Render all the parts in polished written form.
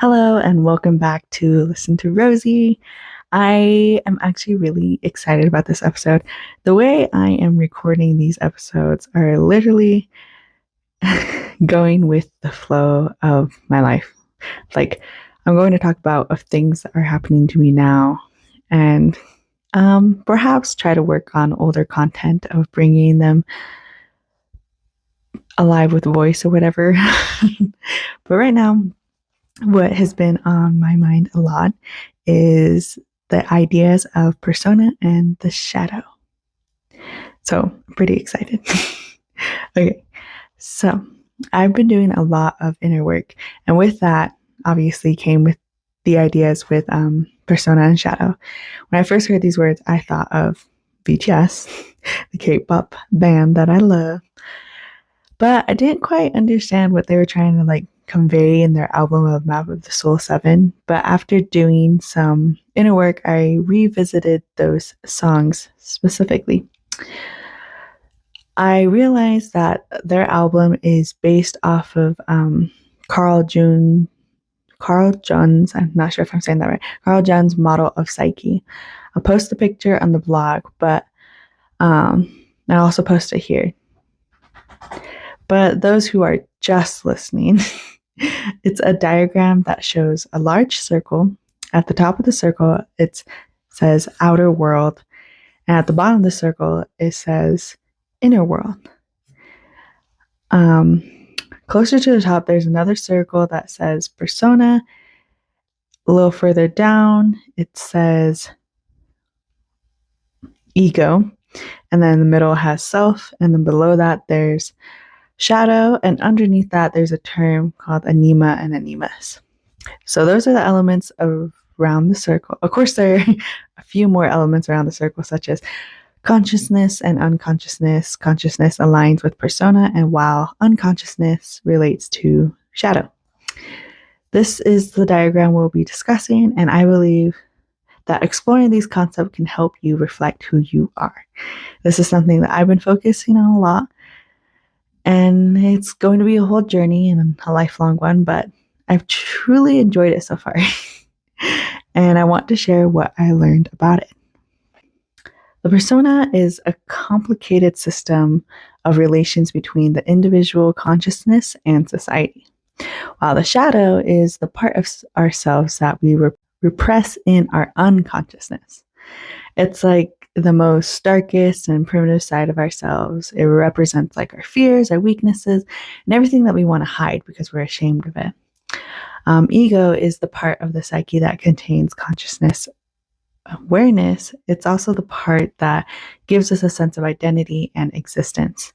Hello, and welcome back to Listen to Rosie. I am actually really excited about this episode. The way I am recording these episodes are literally going with the flow of my life. Like, I'm going to talk about of things that are happening to me now, and perhaps try to work on older content of bringing them alive with voice or whatever. But right now, what has been on my mind a lot is the ideas of persona and the shadow. So I'm pretty excited. Okay, so I've been doing a lot of inner work, and with that, obviously, came with the ideas with persona and shadow. When I first heard these words, I thought of BTS, the K-pop band that I love, but I didn't quite understand what they were trying to convey in their album of Map of the Soul 7. But after doing some inner work, I revisited those songs specifically. I realized that their album is based off of Carl Jung's, I'm not sure if I'm saying that right, Carl Jung's model of Psyche. I'll post the picture on the blog, but I also post it here. But those who are just listening, it's a diagram that shows a large circle. At the top of the circle, it says outer world. And at the bottom of the circle, it says inner world. Closer to the top, there's another circle that says persona. A little further down, it says ego. And then in the middle has self. And then below that, there's shadow, and underneath that there's a term called anima and animus. So those are the elements around the circle. Of course, there are a few more elements around the circle, such as consciousness and unconsciousness. Consciousness aligns with persona, and while unconsciousness relates to shadow. This is the diagram we'll be discussing, and I believe that exploring these concepts can help you reflect who you are. This is something that I've been focusing on a lot, and it's going to be a whole journey and a lifelong one, but I've truly enjoyed it so far. And I want to share what I learned about it. The persona is a complicated system of relations between the individual consciousness and society, while the shadow is the part of ourselves that we repress in our unconsciousness. It's like the most darkest and primitive side of ourselves. It represents our fears, our weaknesses, and everything that we want to hide because we're ashamed of it. Ego is the part of the psyche that contains consciousness awareness. It's also the part that gives us a sense of identity and existence.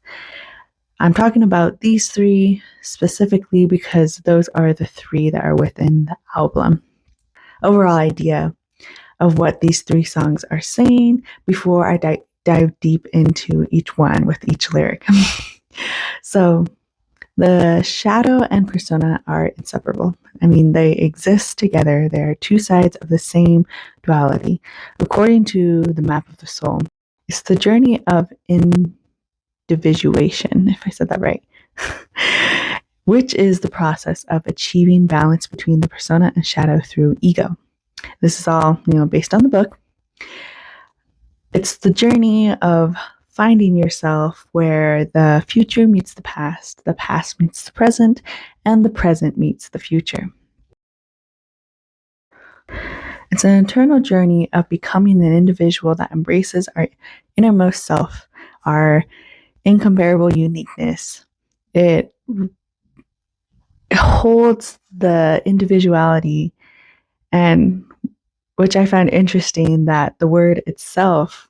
I'm talking about these three specifically because those are the three that are within the album. Overall idea of what these three songs are saying before I dive deep into each one with each lyric. So the shadow and persona are inseparable. I mean, they exist together. They are two sides of the same duality. According to the Map of the Soul, it's the journey of individuation, if I said that right, which is the process of achieving balance between the persona and shadow through ego. This is all, based on the book. It's the journey of finding yourself where the future meets the past meets the present, and the present meets the future. It's an internal journey of becoming an individual that embraces our innermost self, our incomparable uniqueness. It holds the individuality, and which I find interesting that the word itself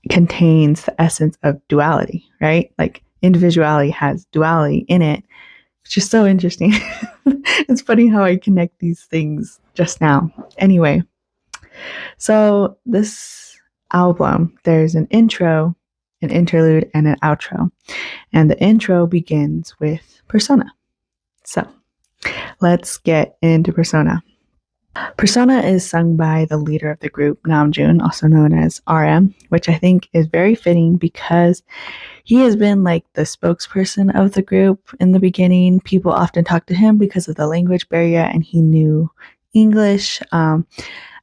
contains the essence of duality, right? Like individuality has duality in it, which is so interesting. It's funny how I connect these things just now. Anyway, so this album, there's an intro, an interlude, and an outro. And the intro begins with persona. So let's get into persona. Persona is sung by the leader of the group, Namjoon, also known as RM, which I think is very fitting because he has been like the spokesperson of the group in the beginning. People often talk to him because of the language barrier, and he knew English.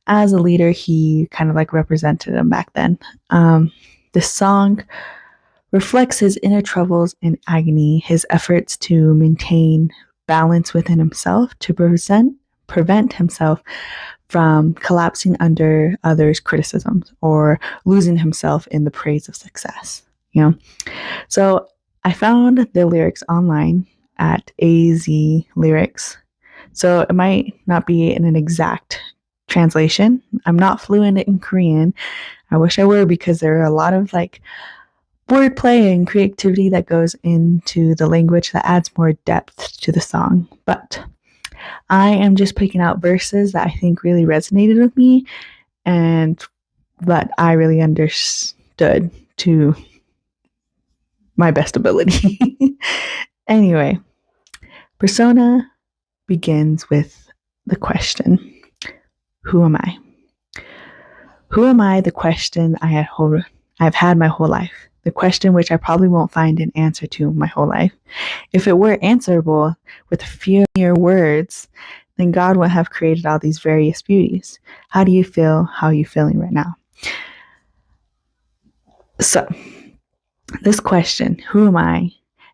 As a leader, he kind of like represented them back then. This song reflects his inner troubles and agony, his efforts to maintain balance within himself to prevent himself from collapsing under others' criticisms or losing himself in the praise of success. You know, so I found the lyrics online at AZ Lyrics. So it might not be in an exact translation. I'm not fluent in Korean. I wish I were because there are a lot of like wordplay and creativity that goes into the language that adds more depth to the song. But I am just picking out verses that I think really resonated with me and that I really understood to my best ability. Anyway, Persona begins with the question, who am I? Who am I? The question I've had my whole life. The question which I probably won't find an answer to my whole life. If it were answerable with a few mere words, then God would have created all these various beauties. How do you feel? How are you feeling right now? So, this question, who am I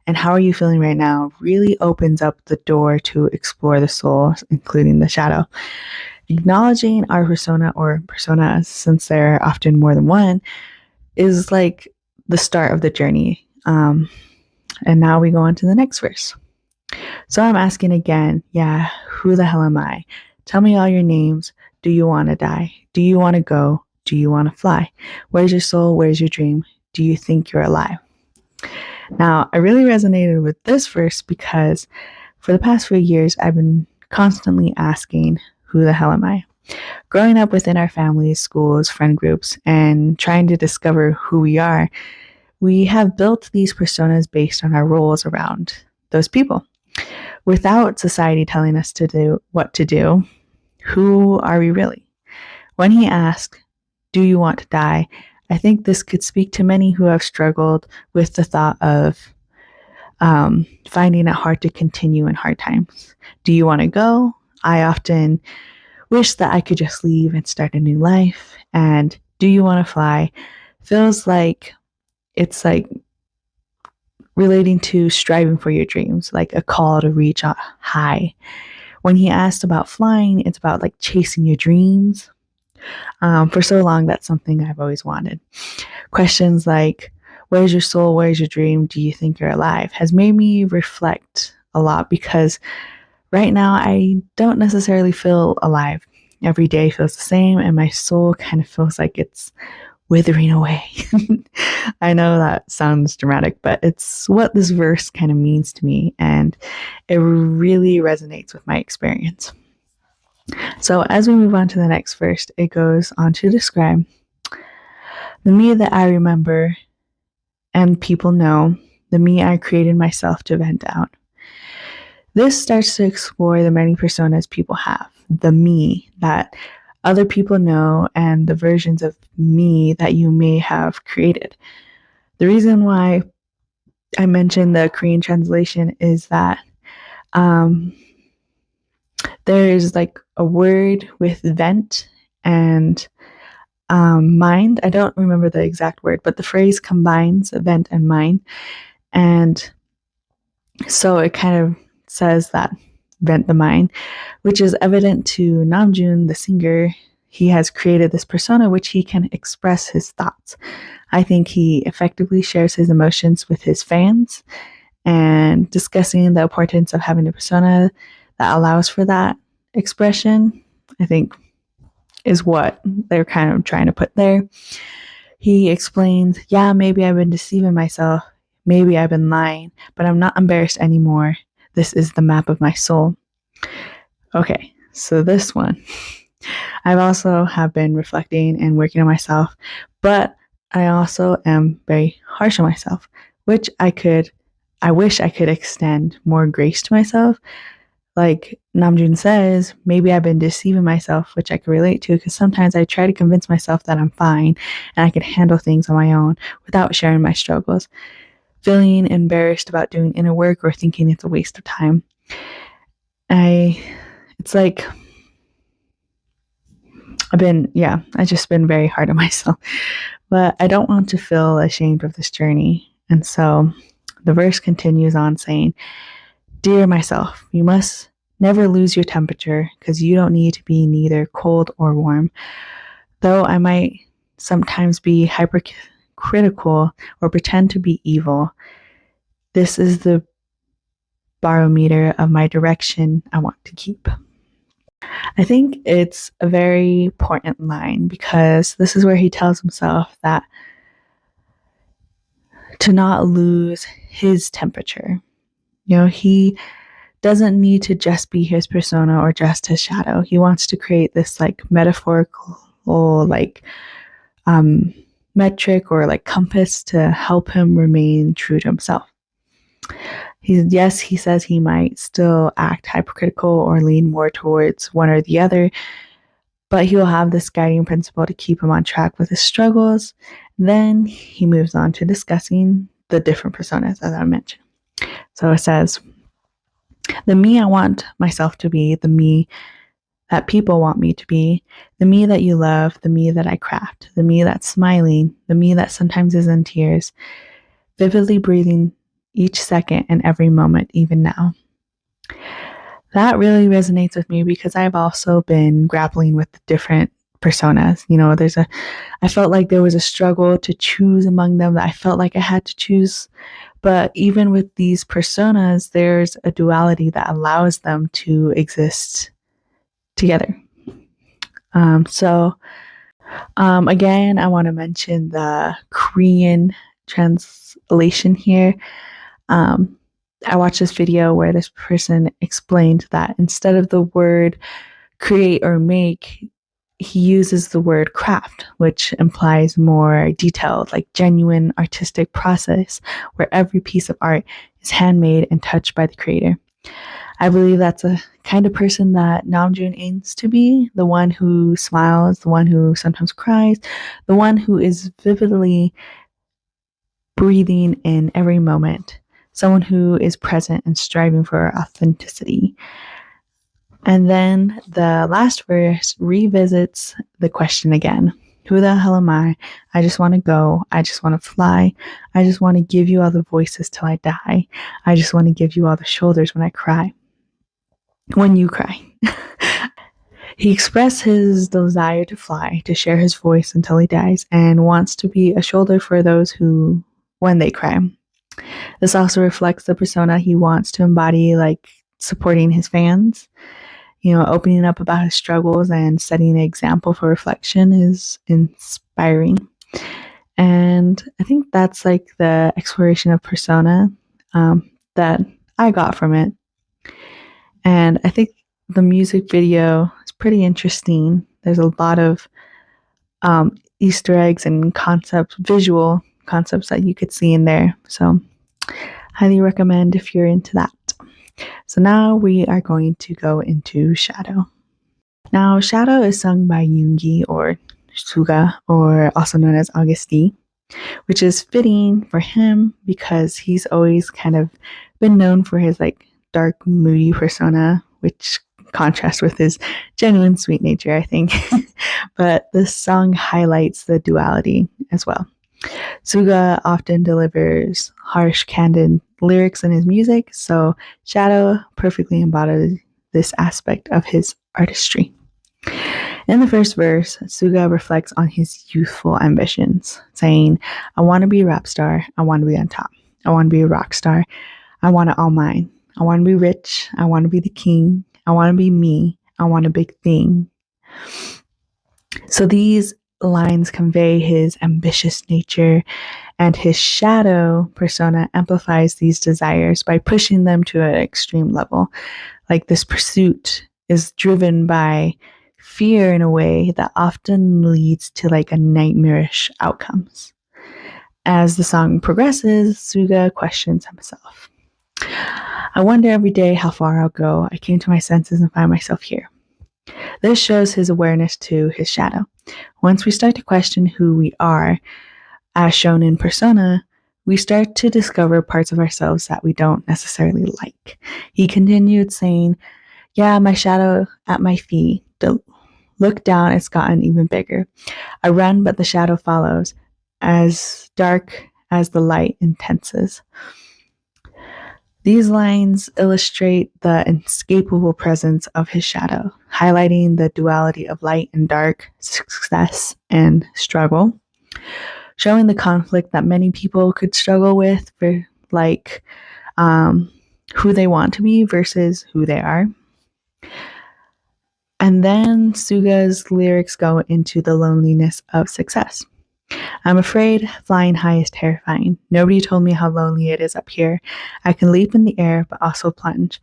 and how are you feeling right now, really opens up the door to explore the soul, including the shadow. Acknowledging our persona or personas, since there are often more than one, is like the start of the journey. And now we go on to the next verse. So I'm asking again, who the hell am I? Tell me all your names. Do you want to die? Do you want to go? Do you want to fly? Where's your soul? Where's your dream? Do you think you're alive? Now, I really resonated with this verse because for the past few years, I've been constantly asking, who the hell am I? Growing up within our families, schools, friend groups, and trying to discover who we are, we have built these personas based on our roles around those people. Without society telling us to do what to do, who are we really? When he asked, do you want to die? I think this could speak to many who have struggled with the thought of finding it hard to continue in hard times. Do you want to go? I often wish that I could just leave and start a new life. And do you want to fly? Feels like it's like relating to striving for your dreams, like a call to reach high. When he asked about flying, it's about like chasing your dreams. For so long, that's something I've always wanted. Questions like, where's your soul? Where's your dream? Do you think you're alive? Has made me reflect a lot because right now I don't necessarily feel alive. Every day feels the same, and my soul kind of feels like it's withering away. I know that sounds dramatic, but it's what this verse kind of means to me, and it really resonates with my experience. So as we move on to the next verse, it goes on to describe the me that I remember and people know, the me I created myself to vent out. This starts to explore the many personas people have, the me that other people know, and the versions of me that you may have created. The reason why I mentioned the Korean translation is that there's like a word with vent and mind. I don't remember the exact word, but the phrase combines vent and mind. And so it kind of says that vent the mind, which is evident to Namjoon, the singer. He has created this persona which he can express his thoughts. I think he effectively shares his emotions with his fans, and discussing the importance of having a persona that allows for that expression, I think, is what they're kind of trying to put there. He explains, maybe I've been deceiving myself. Maybe I've been lying, but I'm not embarrassed anymore. This is the map of my soul. Okay, so this one, I've also have been reflecting and working on myself, but I also am very harsh on myself, which I wish I could extend more grace to myself. Like Namjoon says, maybe I've been deceiving myself, which I can relate to because sometimes I try to convince myself that I'm fine and I can handle things on my own without sharing my struggles, feeling embarrassed about doing inner work or thinking it's a waste of time. It's like I've just been very hard on myself, but I don't want to feel ashamed of this journey. And so the verse continues on saying, "Dear myself, you must never lose your temperature because you don't need to be neither cold or warm. Though I might sometimes be hypercritical or pretend to be evil, this is the barometer of my direction I want to keep." I think it's a very important line because this is where he tells himself that to not lose his temperature. He doesn't need to just be his persona or just his shadow. He wants to create this like metaphorical like metric or like compass to help him remain true to himself. He says he might still act hypercritical or lean more towards one or the other, but he will have this guiding principle to keep him on track with his struggles. Then he moves on to discussing the different personas, as I mentioned. So it says, the me I want myself to be, the me that people want me to be, the me that you love, the me that I craft, the me that's smiling, the me that sometimes is in tears, vividly breathing each second and every moment, even now. That really resonates with me because I've also been grappling with the different personas. I felt like there was a struggle to choose among them, that I felt like I had to choose. But even with these personas, there's a duality that allows them to exist together. Again, I want to mention the Korean translation here. I watched this video where this person explained that instead of the word create or make, he uses the word craft, which implies more detailed, like genuine artistic process where every piece of art is handmade and touched by the creator. I believe that's a kind of person that Namjoon aims to be, the one who smiles, the one who sometimes cries, the one who is vividly breathing in every moment, someone who is present and striving for authenticity. And then the last verse revisits the question again. Who the hell am I? I just want to go. I just want to fly. I just want to give you all the voices till I die. I just want to give you all the shoulders when I cry. When you cry. He expressed his desire to fly, to share his voice until he dies, and wants to be a shoulder for those who, when they cry. This also reflects the persona he wants to embody, like supporting his fans. Opening up about his struggles and setting an example for reflection is inspiring. And I think that's like the exploration of persona that I got from it. And I think the music video is pretty interesting. There's a lot of Easter eggs and visual concepts that you could see in there. So highly recommend if you're into that. So now we are going to go into Shadow. Now, Shadow is sung by Yoongi or Suga, or also known as Auguste, which is fitting for him because he's always kind of been known for his like dark, moody persona, which contrasts with his genuine sweet nature, I think. But this song highlights the duality as well. Suga often delivers harsh, candid lyrics in his music, so Shadow perfectly embodies this aspect of his artistry. In the first verse, Suga reflects on his youthful ambitions, saying, I want to be a rap star, I want to be on top, I want to be a rock star, I want it all mine, I want to be rich, I want to be the king, I want to be me, I want a big thing. So these lines convey his ambitious nature, and his shadow persona amplifies these desires by pushing them to an extreme level. Like this pursuit is driven by fear in a way that often leads to like a nightmarish outcomes. As the song progresses, Suga questions himself. I wonder every day how far I'll go. I came to my senses and find myself here. This shows his awareness to his shadow. Once we start to question who we are, as shown in persona, we start to discover parts of ourselves that we don't necessarily like. He continued saying, yeah, my shadow at my feet. Look down, it's gotten even bigger. I run, but the shadow follows, as dark as the light intenses. These lines illustrate the inescapable presence of his shadow, highlighting the duality of light and dark, success and struggle, showing the conflict that many people could struggle with for like who they want to be versus who they are. And then Suga's lyrics go into the loneliness of success. I'm afraid flying high is terrifying. Nobody told me how lonely it is up here. I can leap in the air, but also plunge.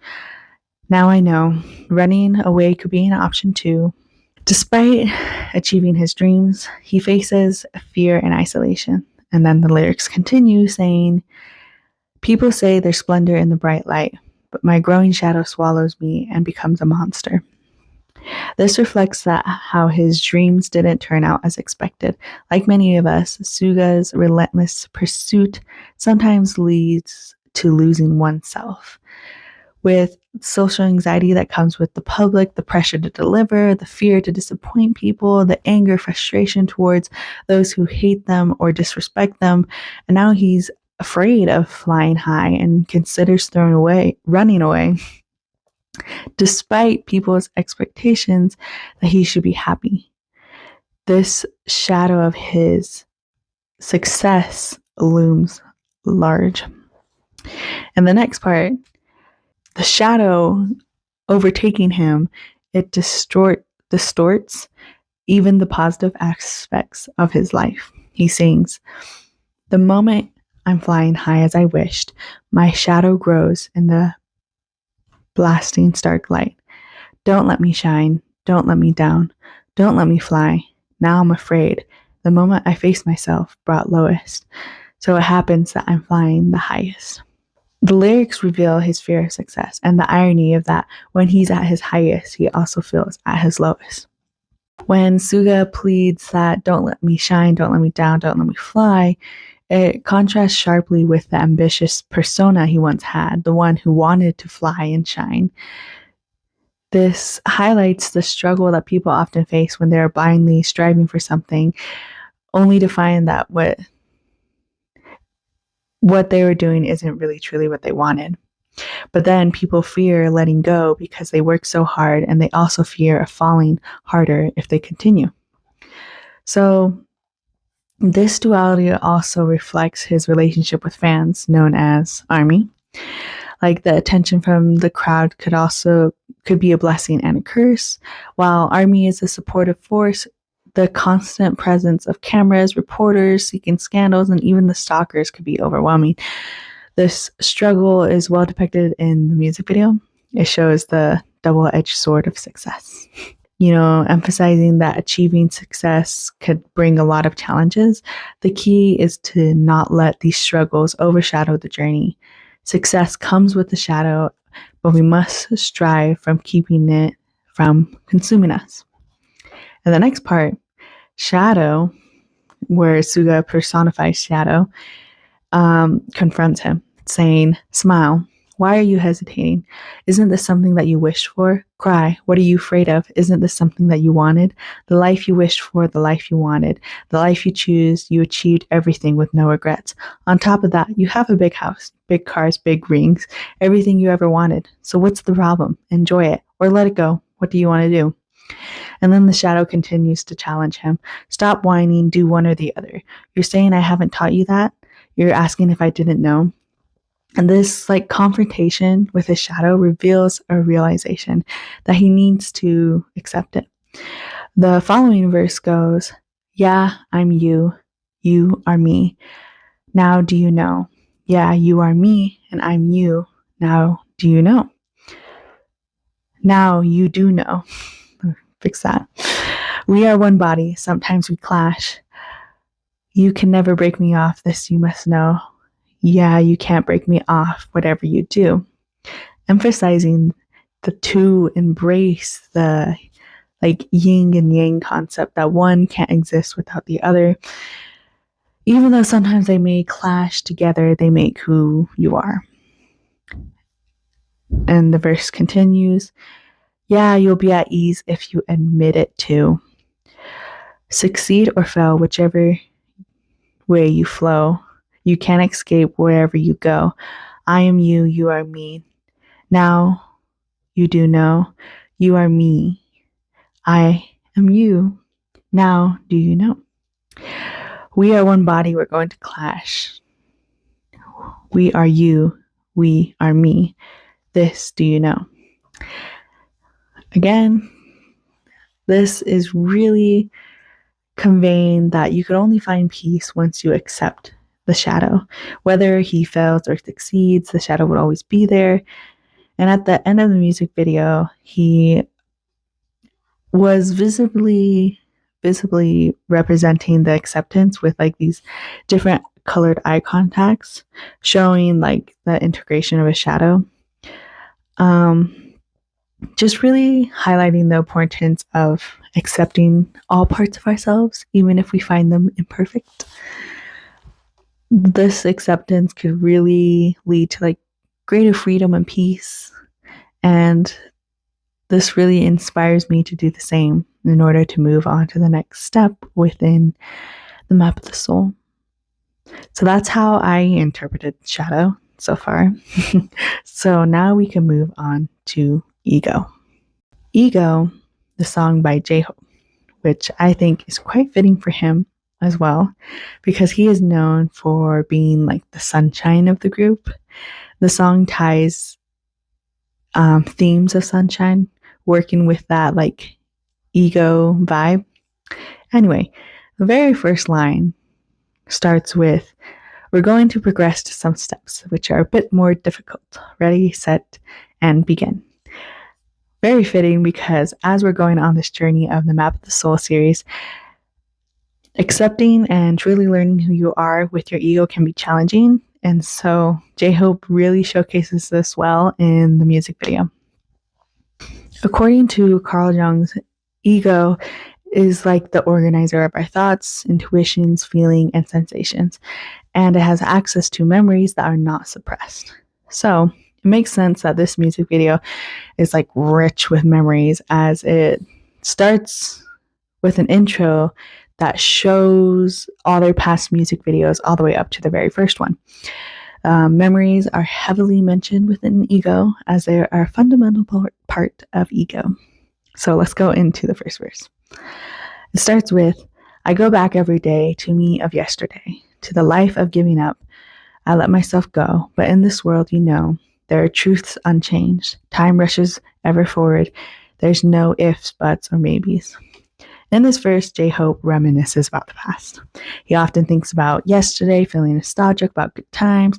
Now I know. Running away could be an option too. Despite achieving his dreams, he faces fear and isolation. And then the lyrics continue saying, people say there's splendor in the bright light, but my growing shadow swallows me and becomes a monster. This reflects that how his dreams didn't turn out as expected. Like many of us, Suga's relentless pursuit sometimes leads to losing oneself. With social anxiety that comes with the public, the pressure to deliver, the fear to disappoint people, the anger, frustration towards those who hate them or disrespect them. And now he's afraid of flying high and considers running away, despite people's expectations that he should be happy. This shadow of his success looms large. And the next part, the shadow overtaking him, it distorts even the positive aspects of his life. He sings, the moment I'm flying high as I wished, my shadow grows in the blasting stark light. Don't let me shine. Don't let me down. Don't let me fly. Now I'm afraid. The moment I face myself brought lowest. So it happens that I'm flying the highest. The lyrics reveal his fear of success and the irony of that when he's at his highest, he also feels at his lowest. When Suga pleads that don't let me shine, don't let me down, don't let me fly, it contrasts sharply with the ambitious persona he once had, the one who wanted to fly and shine. This highlights the struggle that people often face when they're blindly striving for something, only to find that what they were doing isn't really truly what they wanted. But then people fear letting go because they work so hard, and they also fear of falling harder if they continue. So this duality also reflects his relationship with fans, known as ARMY. Like the attention from the crowd could be a blessing and a curse. While ARMY is a supportive force, the constant presence of cameras, reporters seeking scandals, and even the stalkers could be overwhelming. This struggle is well depicted in the music video. It shows the double-edged sword of success. Emphasizing that achieving success could bring a lot of challenges. The key is to not let these struggles overshadow the journey. Success comes with the shadow, but we must strive from keeping it from consuming us. And the next part, shadow, where Suga personifies shadow, confronts him, saying, smile. Why are you hesitating? Isn't this something that you wished for? Cry. What are you afraid of? Isn't this something that you wanted? The life you wished for, the life you wanted, the life you choose, you achieved everything with no regrets. On top of that, you have a big house, big cars, big rings, everything you ever wanted. So what's the problem? Enjoy it or let it go. What do you want to do? And then the shadow continues to challenge him. Stop whining, do one or the other. You're saying I haven't taught you that? You're asking if I didn't know? And this confrontation with his shadow reveals a realization that he needs to accept it. The following verse goes, yeah, I'm you. You are me. Now do you know? Yeah, you are me and I'm you. Now do you know? Now you do know. Fix that. We are one body. Sometimes we clash. You can never break me off. This you must know. Yeah, you can't break me off, whatever you do. emphasizing the two embrace the like yin and yang concept that one can't exist without the other. Even though sometimes they may clash together, they make who you are. And the verse continues, yeah, you'll be at ease if you admit it too. Succeed or fail, whichever way you flow. You can't escape wherever you go. I am you, you are me. Now you do know you are me. I am you. Now do you know? We are one body, we're going to clash. We are you, we are me. This do you know? Again, this is really conveying that you could only find peace once you accept the shadow. Whether he fails or succeeds, the shadow would always be there. And at the end of the music video, he was visibly representing the acceptance with like these different colored eye contacts, showing like the integration of a shadow. Just really highlighting the importance of accepting all parts of ourselves, even if we find them imperfect. This acceptance could really lead to like greater freedom and peace. And this really inspires me to do the same in order to move on to the next step within the map of the soul. So that's how I interpreted shadow so far. So now we can move on to Ego. Ego, the song by J-Hope, which I think is quite fitting for him as well, because he is known for being like the sunshine of the group. The song ties themes of sunshine, working with that like ego vibe. Anyway, the very first line starts with, we're going to progress to some steps which are a bit more difficult. Ready, set, and begin. Very fitting, because as we're going on this journey of the Map of the Soul series, accepting and truly learning who you are with your ego can be challenging. And so J-Hope really showcases this well in the music video. According to Carl Jung's, ego is like the organizer of our thoughts, intuitions, feelings, and sensations, and it has access to memories that are not suppressed. So it makes sense that this music video is like rich with memories, as it starts with an intro that shows all their past music videos all the way up to the very first one. Memories are heavily mentioned within ego, as they are a fundamental part of ego. So let's go into the first verse. It starts with, I go back every day to me of yesterday, to the life of giving up. I let myself go, but in this world, you know, there are truths unchanged. Time rushes ever forward. There's no ifs, buts, or maybes. In this verse, J-Hope reminisces about the past. He often thinks about yesterday, feeling nostalgic about good times.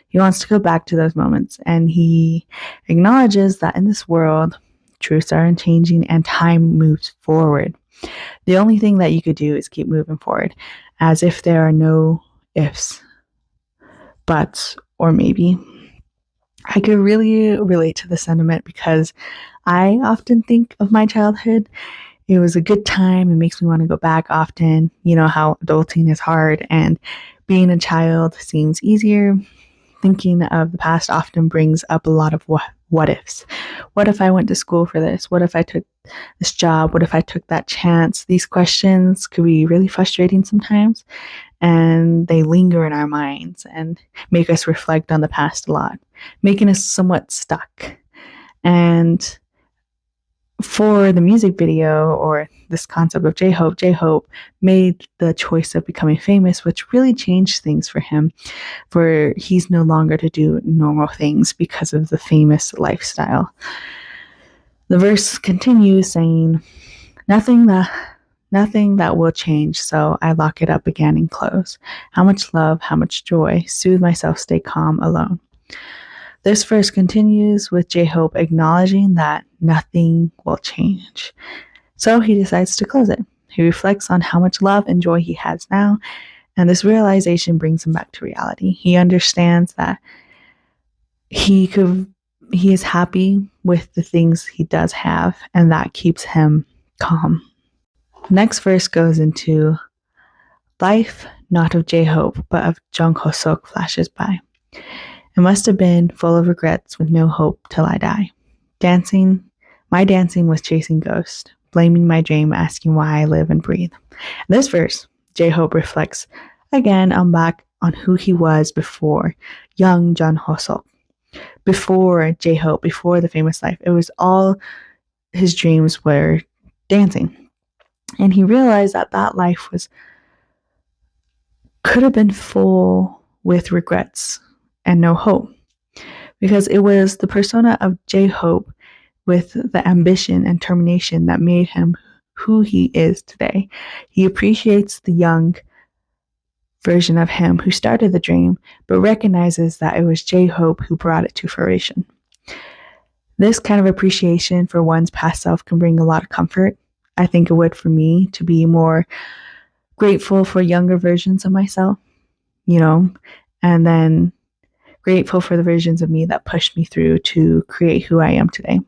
He wants to go back to those moments, and he acknowledges that in this world, truths are unchanging and time moves forward. The only thing that you could do is keep moving forward, as if there are no ifs, buts, or maybe. I could really relate to the sentiment, because I often think of my childhood. It was a good time. It makes me want to go back often. You know how adulting is hard, and being a child seems easier. Thinking of the past often brings up a lot of what ifs. What if I went to school for this? What if I took this job? What if I took that chance? These questions could be really frustrating sometimes, and they linger in our minds and make us reflect on the past a lot, making us somewhat stuck. And for the music video, or this concept of J-Hope made the choice of becoming famous, which really changed things for him, for he's no longer to do normal things because of the famous lifestyle. The verse continues saying, nothing that will change, so I lock it up again and close. How much love, how much joy, soothe myself, stay calm alone. This verse continues with J-Hope acknowledging that nothing will change. So he decides to close it. He reflects on how much love and joy he has now, and this realization brings him back to reality. He understands that he could he is happy with the things he does have, and that keeps him calm. Next verse goes into life, not of J-Hope, but of Jung Ho-sok flashes by. It must have been full of regrets with no hope till I die. My dancing was chasing ghosts, blaming my dream, asking why I live and breathe. In this verse, J-Hope reflects again back on who he was before young Jung Ho-sok, before J-Hope, before the famous life. It was all his dreams were dancing. And he realized that that life could have been full with regrets and no hope, because it was the persona of J-Hope with the ambition and determination that made him who he is today. He appreciates the young version of him who started the dream, but recognizes that it was J-Hope who brought it to fruition. This kind of appreciation for one's past self can bring a lot of comfort. I think it would for me to be more grateful for younger versions of myself, and then grateful for the versions of me that pushed me through to create who I am today.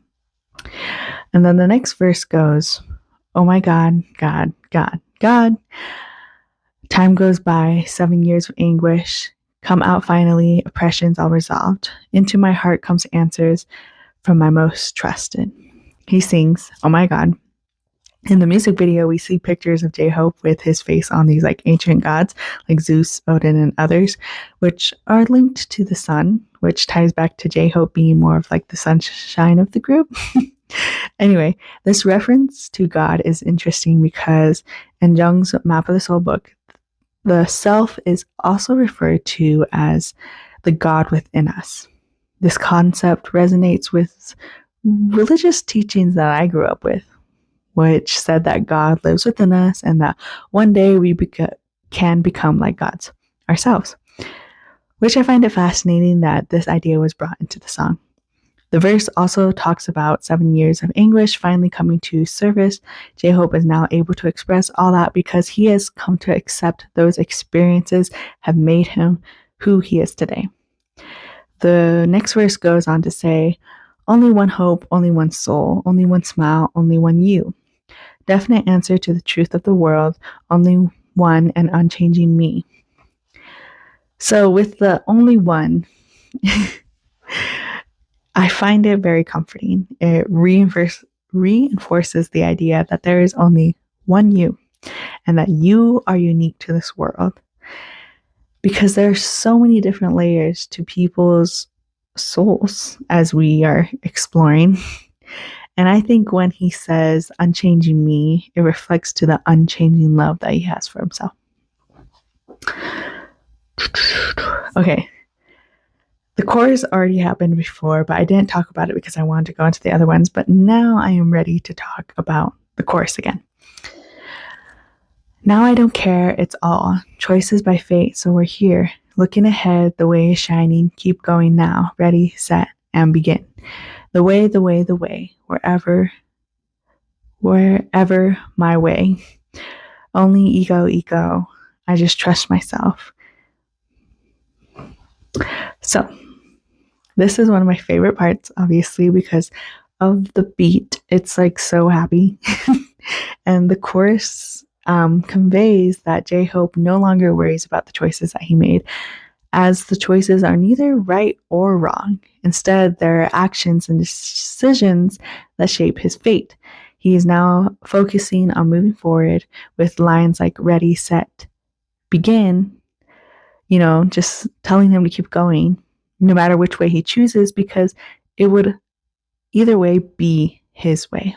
And then the next verse goes, oh my God, God, God, God. Time goes by, 7 years of anguish. Come out finally, oppression's all resolved. Into my heart comes answers from my most trusted. He sings, oh my God. In the music video, we see pictures of J-Hope with his face on these ancient gods like Zeus, Odin, and others, which are linked to the sun, which ties back to J-Hope being more of the sunshine of the group. Anyway, this reference to God is interesting because in Jung's Map of the Soul book, the self is also referred to as the God within us. This concept resonates with religious teachings that I grew up with, which said that God lives within us and that one day we can become like gods ourselves, which I find it fascinating that this idea was brought into the song. The verse also talks about 7 years of anguish finally coming to surface. J-Hope is now able to express all that because he has come to accept those experiences have made him who he is today. The next verse goes on to say, only one hope, only one soul, only one smile, only one you. Definite answer to the truth of the world, only one and unchanging me. So with the only one, I find it very comforting. It reinforces the idea that there is only one you and that you are unique to this world. Because there are so many different layers to people's souls as we are exploring. And I think when he says unchanging me, it reflects to the unchanging love that he has for himself. Okay. The chorus already happened before, but I didn't talk about it because I wanted to go into the other ones. But now I am ready to talk about the chorus again. Now I don't care, it's all choices by fate, so we're here. Looking ahead, the way is shining. Keep going now. Ready, set, and begin. The way, the way, the way. Wherever my way. Only ego. I just trust myself. So, this is one of my favorite parts, obviously, because of the beat. It's so happy. And the chorus conveys that J-Hope no longer worries about the choices that he made, as the choices are neither right or wrong. Instead, there are actions and decisions that shape his fate. He is now focusing on moving forward with lines like ready, set, begin, just telling him to keep going, no matter which way he chooses, because it would either way be his way.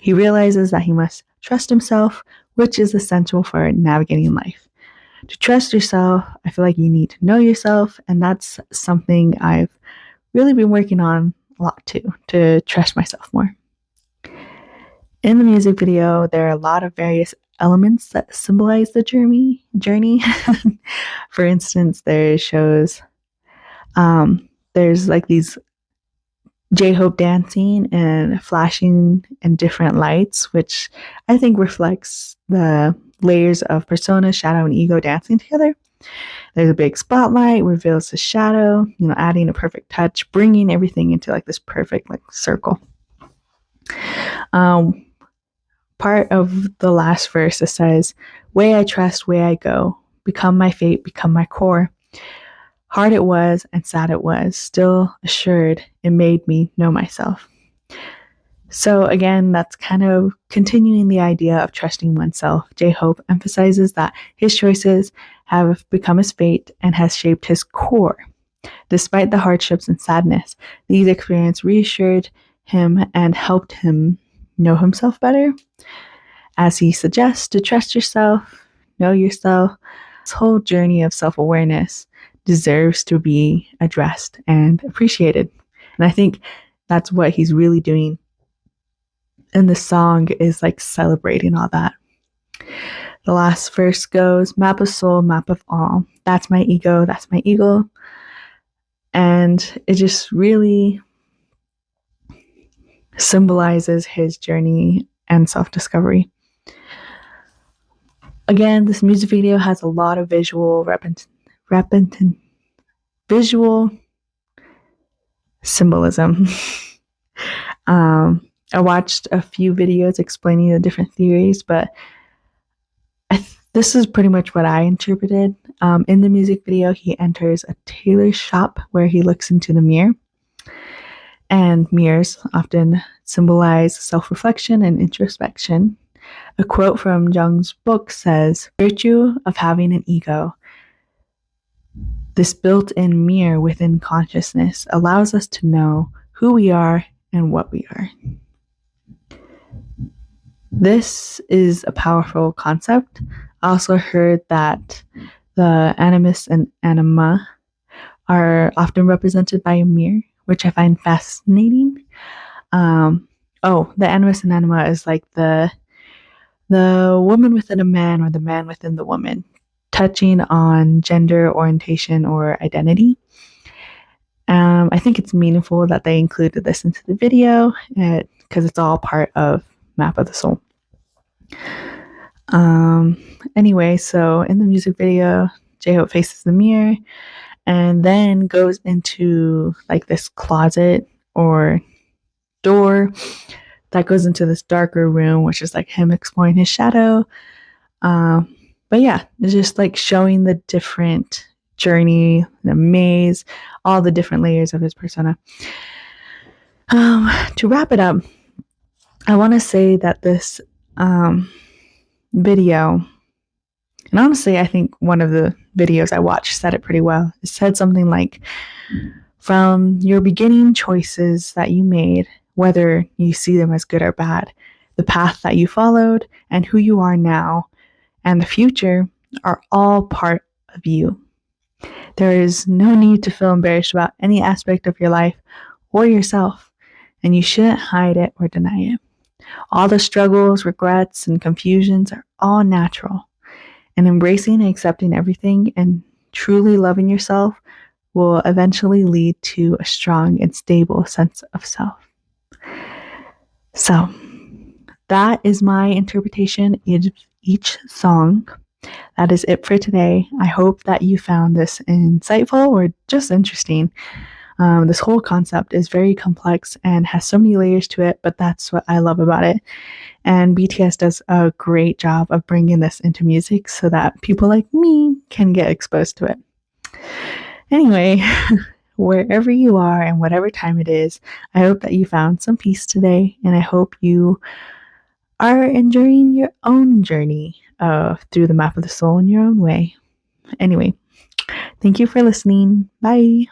He realizes that he must trust himself, which is essential for navigating life. To trust yourself, I feel like you need to know yourself, and that's something I've really been working on a lot too, to trust myself more. In the music video, there are a lot of various elements that symbolize the journey. For instance, there shows there's these J-Hope dancing and flashing in different lights, which I think reflects the layers of persona, shadow, and ego dancing together. There's a big spotlight, reveals the shadow, adding a perfect touch, bringing everything into like this perfect like circle. Part of the last verse, it says, way I trust, way I go, become my fate, become my core. Hard it was and sad it was, still assured it made me know myself. So again, that's kind of continuing the idea of trusting oneself. J-Hope emphasizes that his choices have become his fate and has shaped his core. Despite the hardships and sadness, these experiences reassured him and helped him know himself better. As he suggests to trust yourself, know yourself, this whole journey of self-awareness deserves to be addressed and appreciated. And I think that's what he's really doing in the song, is like celebrating all that. The last verse goes, map of soul, map of all. That's my ego, that's my ego. And it just really symbolizes his journey and self-discovery. Again, this music video has a lot of visual symbolism. I watched a few videos explaining the different theories, but this is pretty much what I interpreted. In the music video, he enters a tailor shop where he looks into the mirror. And mirrors often symbolize self-reflection and introspection. A quote from Jung's book says, virtue of having an ego, this built-in mirror within consciousness, allows us to know who we are and what we are. This is a powerful concept. I also heard that the animus and anima are often represented by a mirror, which I find fascinating. The animus and anima is like the woman within a man or the man within the woman, touching on gender orientation or identity. I think it's meaningful that they included this into the video because it's all part of Map of the Soul. Anyway, so in the music video, J-Hope faces the mirror and then goes into like this closet or door that goes into this darker room, which is like him exploring his shadow. But yeah, it's just like showing the different journey, the maze, all the different layers of his persona. To wrap it up, I want to say that this video, and honestly, I think one of the videos I watched said it pretty well. It said something like, from your beginning choices that you made, whether you see them as good or bad, the path that you followed, and who you are now, and the future are all part of you. There is no need to feel embarrassed about any aspect of your life or yourself, and you shouldn't hide it or deny it. All the struggles, regrets, and confusions are all natural, and embracing and accepting everything and truly loving yourself will eventually lead to a strong and stable sense of self. So, that is my interpretation of each song. That is it for today. I hope that you found this insightful or just interesting. This whole concept is very complex and has so many layers to it, but that's what I love about it. And BTS does a great job of bringing this into music so that people like me can get exposed to it. Anyway, wherever you are and whatever time it is, I hope that you found some peace today, and I hope you are enjoying your own journey through the Map of the Soul in your own way. Anyway, thank you for listening. Bye.